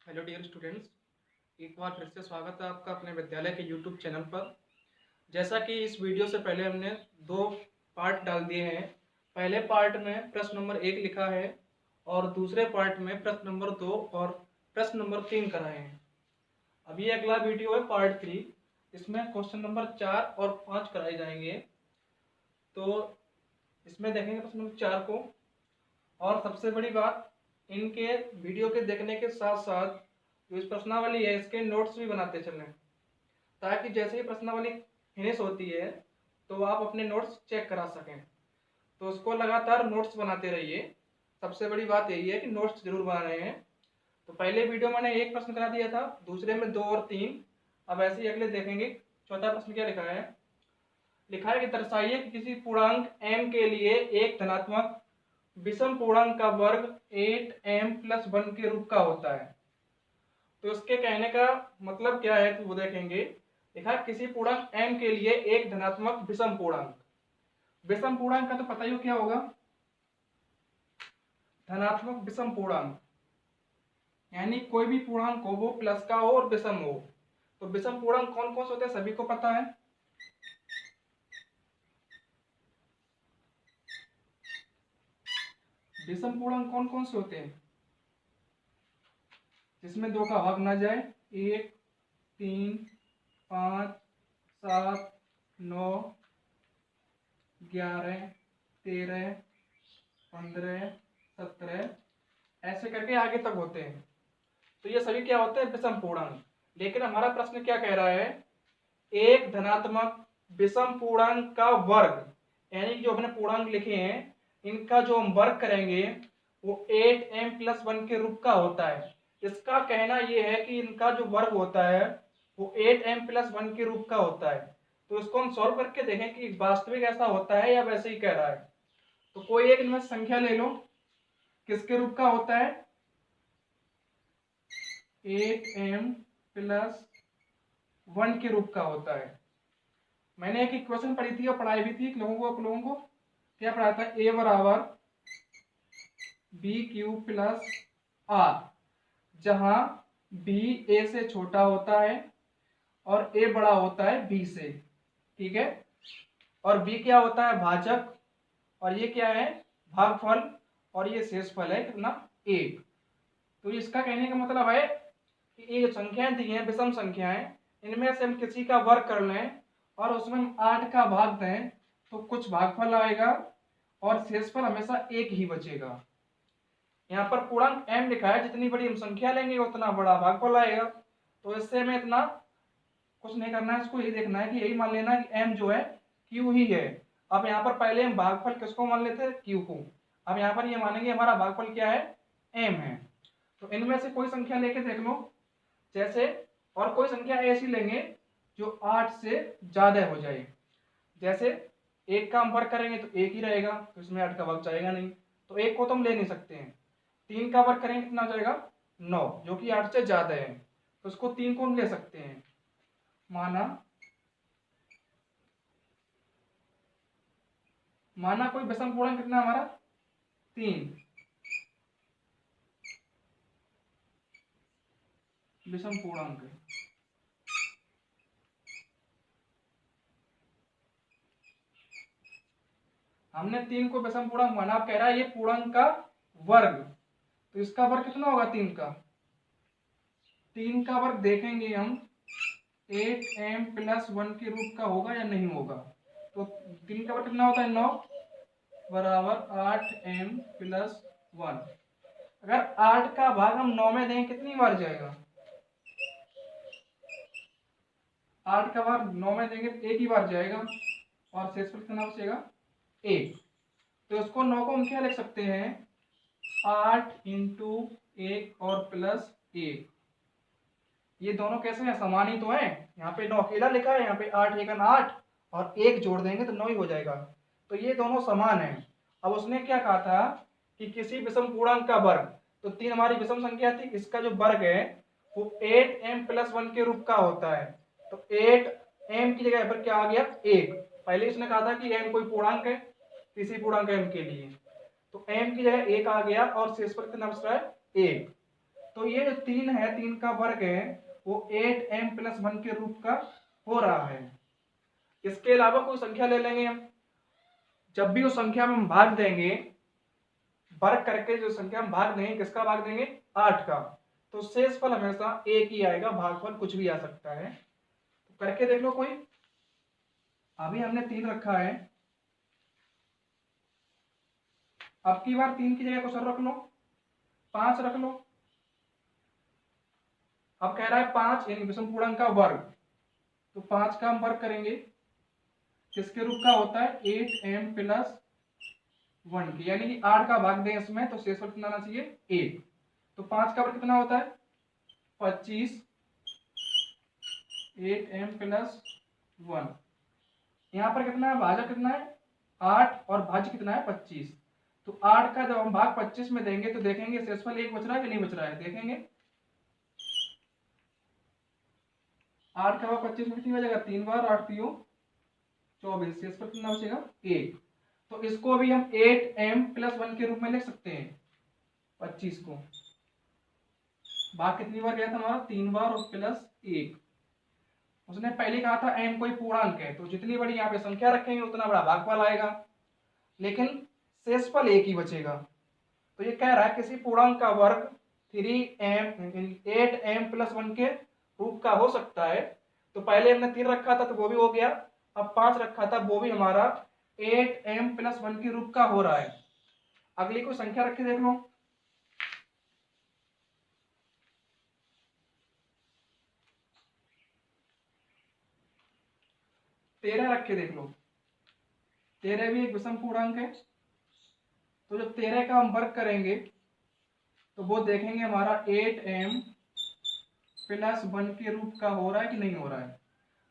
Hello dear students, एक बार फिर से स्वागत है आपका अपने विद्यालय के यूट्यूब चैनल पर। जैसा कि इस वीडियो से पहले हमने दो पार्ट डाल दिए हैं। पहले पार्ट में प्रश्न नंबर 1 लिखा है और दूसरे पार्ट में प्रश्न नंबर 2 और प्रश्न नंबर 3 कराए हैं। अभी अगला वीडियो है पार्ट 3, इसमें क्वेश्चन नंबर 4 और 5 कराए जाएंगे। तो इसमें देखेंगे प्रश्न नंबर 4 को। और सबसे बड़ी बात, इनके वीडियो के देखने के साथ साथ जो इस प्रश्नावली है इसके नोट्स भी बनाते चलें, ताकि जैसे ही प्रश्नावली फिनिश होती है तो आप अपने नोट्स चेक करा सकें। तो उसको लगातार नोट्स बनाते रहिए। सबसे बड़ी बात यही है कि नोट्स जरूर बनाने हैं। तो पहले वीडियो मैंने एक प्रश्न करा दिया था, दूसरे में 2 और 3। अब ऐसे ही अगले देखेंगे। चौथा प्रश्न क्या लिखा है? लिखा है कि दर्शाइए कि किसी पूर्णांक m के लिए एक धनात्मक विषम पूर्णांक का वर्ग 8m+1 के रूप का होता है। तो इसके कहने का मतलब क्या है तो वो देखेंगे। लिखा किसी पूर्णांक m के लिए एक धनात्मक विषम पूर्णांक। विषम पूर्णांक का तो पता ही हो क्या होगा, धनात्मक विषम पूर्णांक यानी कोई भी पूर्णांक हो वो प्लस का हो और विषम हो। तो विषम पूर्णांक कौन कौन से होते हैं सभी को पता है। विषम पूर्णांक कौन कौन से होते हैं जिसमें 2 का भाग ना जाए? 1, 3, 5, 7, 9, 11, 13, 15, 17 ऐसे करके आगे तक होते हैं। तो ये सभी क्या होते हैं? विषम पूर्णांक। लेकिन हमारा प्रश्न क्या कह रहा है? एक धनात्मक विषम पूर्णांक का वर्ग, यानी जो हमने पूर्णांक लिखे हैं इनका जो हम वर्ग करेंगे वो 8m+1 के रूप का होता है। इसका कहना यह है कि इनका जो वर्ग होता है वो 8m+1 के रूप का होता है। तो इसको हम सॉल्व करके देखें कि वास्तविक ऐसा होता है या वैसे ही कह रहा है। तो कोई एक इनमें संख्या ले लो, किसके रूप का होता है? 8m+1 के रूप का होता है। मैंने एक इक्वेशन पढ़ी थी और पढ़ाई भी थी आप लोगों को क्या पढ़ाया था? a बराबर b³+r, जहां b a से छोटा होता है और a बड़ा होता है b से। ठीक है। और b क्या होता है? भाजक। और ये क्या है? भागफल। और ये शेषफल है कितना? 1। तो इसका कहने का मतलब है कि ये जो संख्याएं दी हैं विषम संख्याएं, इनमें से हम किसी का वर्ग कर लें और उसमें हम 8 का भाग दें तो कुछ भागफल आएगा और शेषफल हमेशा 1 ही बचेगा। यहाँ पर पूर्णांक m लिखा है, जितनी बड़ी हम संख्या लेंगे उतना बड़ा भागफल आएगा। तो इससे हमें इतना कुछ नहीं करना है, इसको यही देखना है कि यही मान लेना कि m जो है q ही है। अब यहाँ पर पहले हम भागफल किसको मान लेते हैं? q को। अब यहाँ पर ये मानेंगे हमारा भागफल क्या है? m है। तो इनमें से कोई संख्या लेके देख लो, जैसे और कोई संख्या ऐसी लेंगे जो 8 से ज्यादा हो जाए। जैसे 1 का हम वर्ग करेंगे तो 1 ही रहेगा, तो इसमें 8 का वर्ग जाएगा नहीं, तो 1 को तो हम ले नहीं सकते हैं। 3 का वर्ग करेंगे कितना हो जाएगा? 9, जो कि 8 से ज्यादा है, तो उसको 3 को हम ले सकते हैं। माना कोई विषम पूर्णांक कितना हमारा? 3 विषम पूर्णांक है। हमने 3 को विषम पूर्णांक माना। आप कह रहा है ये पूर्णांक का वर्ग, तो इसका वर्ग कितना होगा? 3 का वर्ग देखेंगे हम 8m+1 के रूप का होगा या नहीं होगा। तो 3 का वर्ग कितना होता है? 9 बराबर 8m+1। अगर 8 का भाग हम 9 में दें कितनी बार जाएगा? 8 का भाग 9 में देंगे तो 1 ही बार जाएगा और शेषफल कितना बचेगा? 1। तो इसको 9 को हम क्या लिख सकते हैं? 8 × 1 और प्लस 1। ये दोनों कैसे हैं? समान ही तो है। यहाँ पे 9 अकेला लिखा है, यहाँ पे 8 1 8 और 1 जोड़ देंगे तो 9 ही हो जाएगा। तो ये दोनों समान हैं। अब उसने क्या कहा था कि किसी विषम पूर्णांक का वर्ग, तो 3 हमारी विषम संख्या थी, इसका जो वर्ग है वो 8m+1 के रूप का होता है। तो 8m की जगह पर क्या आ गया? 1। पहले इसने कहा था कि m कोई पूर्णांक है, किसी पूर्णांक m के लिए, तो m की जगह 1 आ गया और शेषफल कितना बच रहा है? 1। तो ये जो 3 है, 3 का वर्ग है वो 8m+1 के रूप का हो रहा है। इसके अलावा कोई संख्या ले लेंगे हम, जब भी उस संख्या में हम भाग देंगे, वर्ग करके जो संख्या हम भाग देंगे, किसका भाग देंगे? 8 का, तो शेषफल हमेशा एक ही आएगा, भागफल कुछ भी आ सकता है। तो करके देख लो कोई। अभी हमने 3 रखा है, अब की बार 3 की जगह कुछ और रख लो, 5 रख लो। अब कह रहा है 5 यानी विषम पूर्णांक का वर्ग, तो 5 का हम वर्ग करेंगे, किसके रूप का होता है? 8m+1 के, यानी कि 8 का भाग दें इसमें, तो शेषफल कितना आना चाहिए? 1। तो 5 का वर्ग कितना होता है? 25, 8m+1। यहाँ पर कितना है? भाजक कितना है? 8 और भाज्य कितना है? 25। तो 8 का जब हम भाग 25 में देंगे तो देखेंगे शेषफल 1 बच रहा है कि नहीं बच रहा है, देखेंगे। 8 का भाग 25 में कितनी बचेगा? 3 बार, 8 3 24, शेषफल कितना बचेगा? 1। तो इसको अभी हम 8m+1 के रूप में लिख सकते हैं। 25 को भाग कितनी बार गया था हमारा? 3 बार और +1। उसने पहले कहा था m कोई पूर्णांक है, तो जितनी बड़ी यहाँ पे संख्या रखेंगे उतना बड़ा भागफल आएगा, लेकिन शेषफल 1 ही बचेगा। तो ये कह रहा है किसी पूर्णांक का वर्ग 8m+1 के रूप का हो सकता है। तो पहले हमने 3 रखा था तो वो भी हो गया, अब 5 रखा था वो भी हमारा 8m+1 के रूप का हो रहा है। अगली कोई संख्या रख के देख लो। तेरह रख के देख लो। 13 भी एक विषम पूर्णांक है, तो जब 13 का हम वर्ग करेंगे तो वो देखेंगे हमारा 8m+1 के रूप का हो रहा है कि नहीं हो रहा है।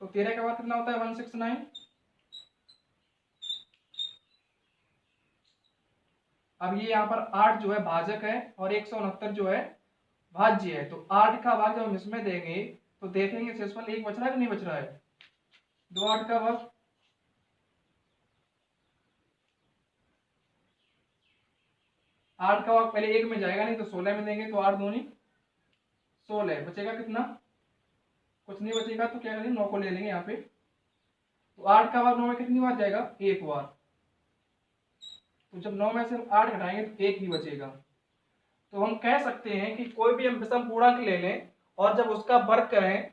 तो 13 का वर्ग कितना होता है? 169। अब ये यहाँ पर 8 जो है भाजक है और 169 जो है भाज्य है, तो 8 का भाग जब हम इसमें देंगे तो देखेंगे शेषफल 1 बच रहा है कि नहीं बच रहा है। 2 8 का भाग, 8 का भाग पहले 1 में जाएगा नहीं तो 16 में देंगे, तो 8 दूनी 16, बचेगा कितना? कुछ नहीं बचेगा, तो क्या करेंगे? 9 को ले लेंगे यहाँ पे। तो 8 का भाग 9 में कितनी बार जाएगा? 1 बार। तो जब 9 में से हम 8 घटाएंगे तो 1 ही बचेगा। तो हम कह सकते हैं कि कोई भी हम विषम पूर्णांक ले लें और जब उसका वर्ग करें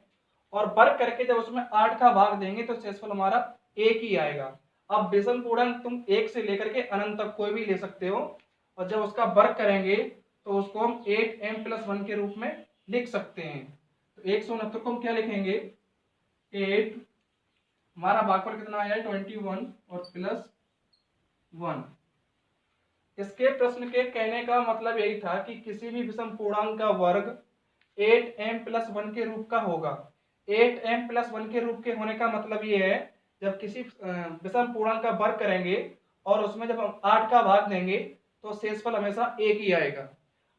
और वर्ग करके जब उसमें 8 का भाग देंगे तो शेषफल हमारा 1 ही आएगा। अब विषम पूर्णांक तुम 1 से लेकर के अनंत तक कोई भी ले सकते हो, और जब उसका वर्ग करेंगे तो उसको हम 8m+1 के रूप में लिख सकते हैं। तो 169 को हम क्या लिखेंगे? 8, हमारा भागफल कितना आया है? 21 और +1। इसके प्रश्न के कहने का मतलब यही था कि किसी भी विषम पूर्णांक का वर्ग 8m+1 के रूप का होगा। 8m+1 के रूप के होने का मतलब ये है, जब किसी विषम पूर्णांक का वर्ग करेंगे और उसमें जब हम 8 का भाग देंगे तो शेषफल हमेशा 1 ही आएगा।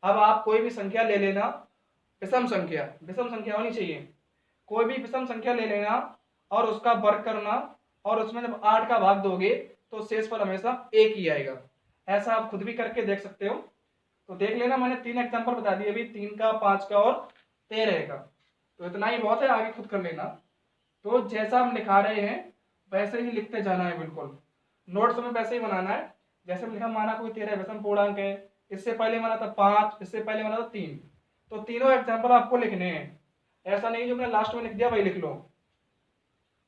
अब आप कोई भी संख्या ले लेना, विषम संख्या होनी चाहिए, कोई भी विषम संख्या ले लेना और उसका वर्ग करना और उसमें जब 8 का भाग दोगे तो शेषफल हमेशा 1 ही आएगा। ऐसा आप खुद भी करके देख सकते हो। तो देख लेना, मैंने 3 एग्जांपल बता दिए अभी, 3 का, 5 का और 13 का। तो इतना ही बहुत है, आगे खुद कर लेना। तो जैसा हम लिखा रहे हैं वैसे ही लिखते जाना है, बिल्कुल नोट्स में वैसे ही बनाना है। जैसे लिखा, माना कोई 13 विषम पूर्णांक है, इससे पहले माना था 5, इससे पहले माना था 3, तो तीनों एग्जाम्पल आपको लिखने हैं। ऐसा नहीं जो मैंने लास्ट में लिख दिया वही लिख लो।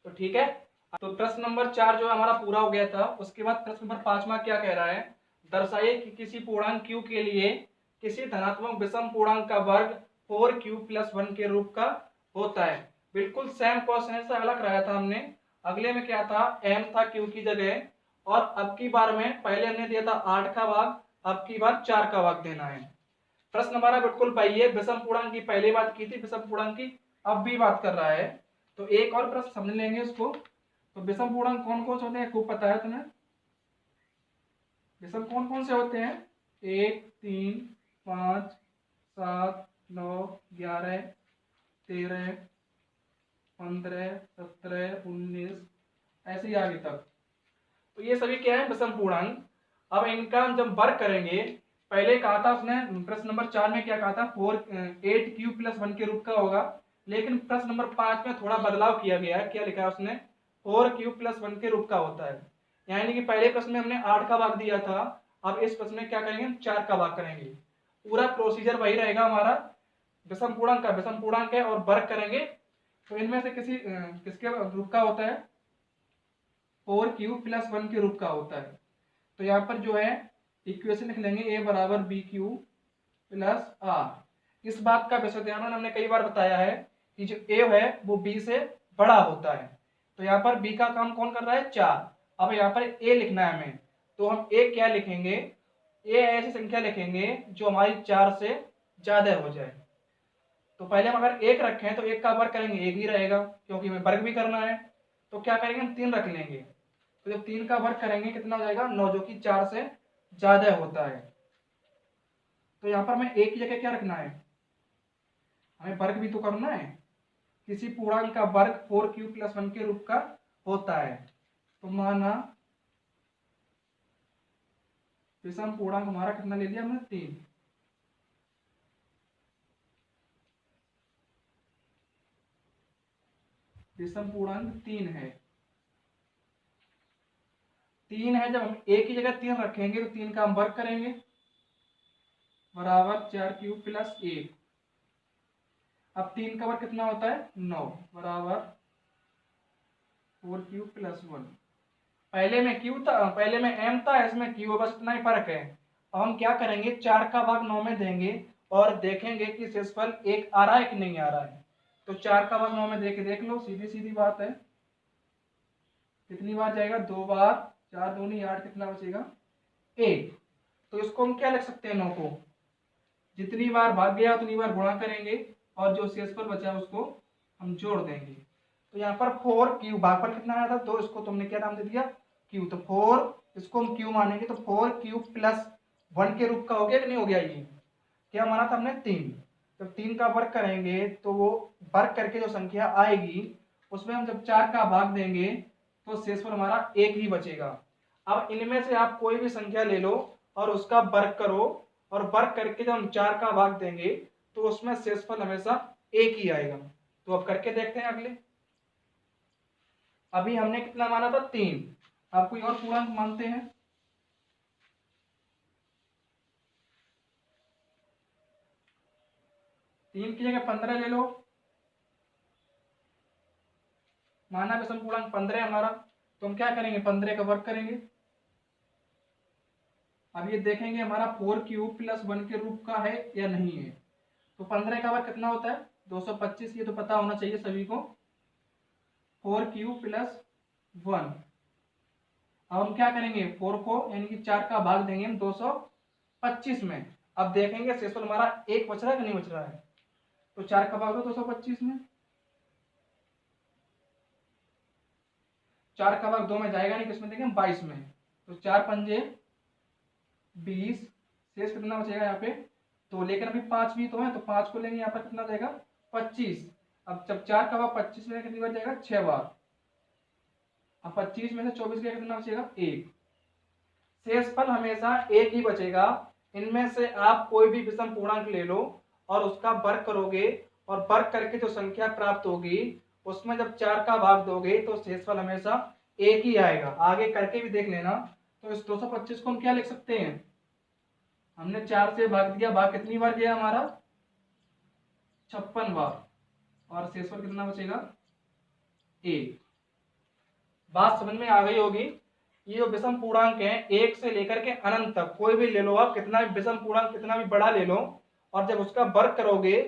तो ठीक है। तो प्रश्न नंबर 4 जो हमारा पूरा हो गया था। उसके बाद प्रश्न नंबर 5वां क्या कह रहा है? दर्शाइए कि किसी पूर्णांक q के लिए किसी धनात्मक विषम पूर्णांक का वर्ग 4q+1 के रूप का होता है। बिल्कुल सेम क्वेश्चन से अलग कराया था हमने। अगले में क्या था? m था q की जगह, और अब की बार में पहले हमने दिया था 8 का भाग, अब की बार 4 का भाग देना है। प्रश्न हमारा बिल्कुल वही है, विषम पूर्णांक की पहले बात की थी, विषम पूर्णांक की अब भी बात कर रहा है। तो एक और प्रश्न समझ लेंगे उसको। तो विषम पूर्णांक कौन कौन से होते हैं खूब पता है तुम्हें? विषम कौन कौन से होते हैं? 1 3 5 7 9 11 13 15 17 19, ऐसे ही आगे तक। तो ये सभी क्या है? विषम पूर्णांक। अब इनका हम जब वर्ग करेंगे, पहले कहा था उसने प्रश्न नंबर 4 में क्या कहा था, 8 क्यूब प्लस 1 के रूप का होगा, लेकिन प्रश्न नंबर 5 में थोड़ा बदलाव किया गया है। क्या लिखा है उसने, 4 क्यूब प्लस 1 के रूप का होता है। यानी कि पहले प्रश्न में हमने 8 का भाग दिया था, अब इस प्रश्न में क्या करेंगे, हम 4 का भाग करेंगे। पूरा प्रोसीजर वही रहेगा हमारा, विषम पूर्णांक का विषम पूर्णांक है और वर्ग करेंगे, तो इनमें से किसके रूप का होता है, 4 क्यूब प्लस 1 के रूप का होता है। तो यहाँ पर जो है इक्वेशन लिख लेंगे, a बराबर बी क्यूब प्लस आर। इस बात का विषय ध्यान हमने कई बार बताया है कि जो a है वो b से बड़ा होता है। तो यहाँ पर b का काम कौन कर रहा है, 4। अब यहाँ पर a लिखना है हमें, तो हम a क्या लिखेंगे, a ऐसी संख्या लिखेंगे जो हमारी 4 से ज्यादा हो जाए। तो पहले हम अगर 1 रखें तो 1 का वर्ग करेंगे 1 ही रहेगा, क्योंकि हमें वर्ग भी करना है। तो क्या करेंगे, हम 3 रख लेंगे, तो जब 3 का वर्ग करेंगे कितना हो जाएगा, 9, जो कि 4 से ज्यादा होता है। तो यहाँ पर हमें 1 की जगह क्या रखना है, हमें वर्ग भी तो करना है। किसी पूर्णांक का वर्ग 4 क्यूब प्लस 1 के रूप का होता है। तो माना विषम पूर्णांक हमारा कितना ले लिया हमने, 3। विषम पूर्णांक 3 है। 3 है, जब हम a की जगह 3 रखेंगे तो 3 का हम वर्ग करेंगे बराबर 4 क्यूब प्लस 1। अब 3 का वर्ग कितना होता है, 9 बराबर 4 क्यूब प्लस 1। पहले में क्यू था, पहले में m था, इसमें क्यू, बस इतना ही फर्क है। अब हम क्या करेंगे, 4 का भाग 9 में देंगे और देखेंगे कि शेषफल 1 आ रहा है कि नहीं आ रहा है। तो 4 का भाग 9 में देख देख लो, सीधी सीधी बात है। कितनी बार जाएगा, 2 बार, 4 दूनी 8, कितना बचेगा, 1। तो इसको हम क्या लिख सकते हैं, 9 को जितनी बार भाग गया उतनी बार गुणा करेंगे और जो शेषफल बचा उसको हम जोड़ देंगे। तो यहाँ पर 4 क्यू, भागफल कितना आया था, तो इसको तुमने क्या नाम दे दिया, क्यू। तो 4 इसको हम क्यू मानेंगे, तो 4 क्यूब प्लस 1 के रूप का हो गया कि नहीं हो गया। ये क्या माना था हमने, 3। जब 3 का वर्ग करेंगे तो वो वर्ग करके जो संख्या आएगी उसमें हम जब 4 का भाग देंगे तो शेषफल हमारा 1 ही बचेगा। अब इनमें से आप कोई भी संख्या ले लो और उसका वर्ग करो, और वर्ग करके जब हम 4 का भाग देंगे तो उसमें शेषफल हमेशा 1 ही आएगा। तो अब करके देखते हैं अगले। अभी हमने कितना माना था, 3। आप कोई और पूर्णांक मानते हैं, 3 की जगह 15 ले लो, माना विषम पूर्णांक 15 हमारा। तो हम क्या करेंगे, 15 का वर्ग करेंगे। अब ये देखेंगे हमारा 4 क्यूब प्लस 1 के रूप का है या नहीं है। तो 15 का वर्ग कितना होता है, 225। ये तो पता होना चाहिए सभी को, 4 क्यूब प्लस 1। अब हम क्या करेंगे, 4 को यानी कि 4 का भाग देंगे हम 225 में। अब देखेंगे शेषफल हमारा 1 बच रहा है कि नहीं बच रहा है। तो 4 का भाग दो 225 में, 4 का भाग 2 में जाएगा नहीं, किसमें देंगे, 22 में। तो 4 पंजे 20, शेष कितना बचेगा यहाँ पे, तो लेकिन अभी 5 भी तो है, तो 5 को लेंगे यहाँ पर कितना जाएगा, 25। अब जब 4 का भाग 25 में कितनी बार जाएगा, 6 बार। अब 25 में से 24 गया, कितना बचेगा, 1। शेषफल हमेशा 1 ही बचेगा। इनमें से आप कोई भी विषम पूर्णांक ले लो और उसका वर्ग करोगे, और वर्ग करके जो संख्या प्राप्त होगी उसमें जब 4 का भाग दोगे तो शेषफल हमेशा 1 ही आएगा। आगे करके भी देख लेना। तो इस 225 को हम क्या लिख सकते हैं, हमने 4 से भाग दिया, भाग कितनी बार गया हमारा, 56 बार, और शेषफल कितना बचेगा, 1। बात समझ में आ गई होगी। ये जो विषम पूर्णांक है 1 से लेकर के अनंत तक कोई भी ले लो आप, कितना भी विषम पूर्णांक कितना भी बड़ा ले लो, और जब उसका वर्ग करोगे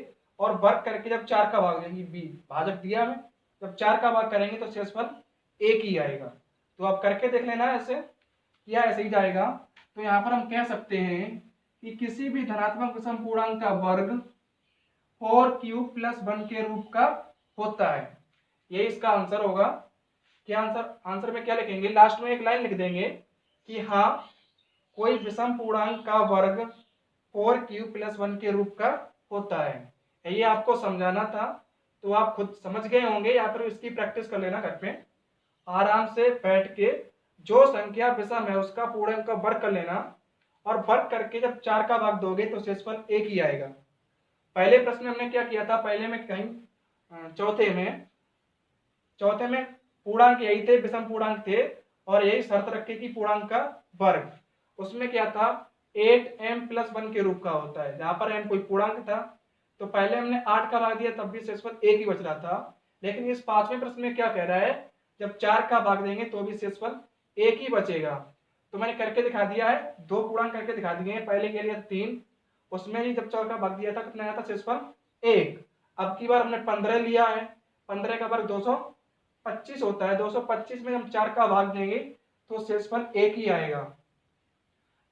और वर्ग करके जब 4 का भाग देंगे, भाजक दिया हमें, जब 4 का भाग करेंगे तो शेषफल 1 ही आएगा। तो आप करके देख लेना ऐसे, या ऐसे ही जाएगा। तो यहाँ पर हम कह सकते हैं कि किसी भी धनात्मक विषम पूर्णांक का वर्ग 4 क्यूब प्लस 1 के रूप का होता है। यही इसका आंसर होगा। क्या आंसर में क्या लिखेंगे, लास्ट में एक लाइन लिख देंगे कि हाँ कोई विषम पूर्णांक का वर्ग 4 क्यूब प्लस 1 के रूप का होता है। ये आपको समझाना था, तो आप खुद समझ गए होंगे, या फिर इसकी प्रैक्टिस कर लेना घर पे आराम से बैठ के। जो संख्या विषम है उसका पूर्णांक का वर्ग कर लेना, और वर्ग करके जब 4 का भाग दोगे तो शेषफल 1 ही आएगा। पहले प्रश्न में हमने क्या किया था, पहले में कहीं चौथे में पूर्णांक यही थे, विषम पूर्णांक थे और यही शर्त रखी थी पूर्णांक का वर्ग। उसमें क्या था, 8m+1 के रूप का होता है, जहां पर m कोई पूर्णांक था। तो पहले हमने 8 का भाग दिया तब भी शेषफल 1 ही बच रहा था, लेकिन इस 5वें प्रश्न में क्या कह रहा है, जब 4 का भाग देंगे तो भी शेषफल 1 ही बचेगा। तो मैंने करके दिखा दिया है, 2 पूर्णांक करके दिखा दिए हैं। पहले के लिए 3, उसमें ही जब 4 का भाग दिया था कितना आया था, शेषफल 1। अब की बार हमने 15 लिया है, 15 का वर्ग 225 होता है, 225 में हम 4 का भाग देंगे तो शेषफल 1 ही आएगा।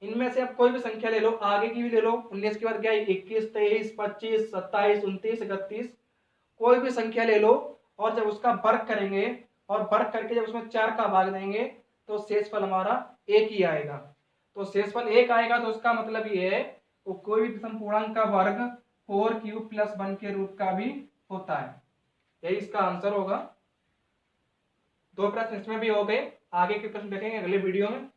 इनमें से आप कोई भी संख्या ले लो, आगे की भी ले लो, 19 के बाद क्या है, 21, 23, 25, 27, 29, 31, कोई भी संख्या ले लो और जब उसका वर्ग करेंगे और वर्ग करके जब उसमें 4 का भाग देंगे तो शेषफल हमारा 1 ही आएगा। तो शेषफल 1 आएगा तो उसका मतलब ये है वो कोई भी विषम पूर्णांक का वर्ग 4³ + 1 के रूप का भी होता है। यही इसका आंसर होगा। 2 प्रश्न इसमें भी हो गए, आगे के प्रश्न देखेंगे अगले वीडियो में।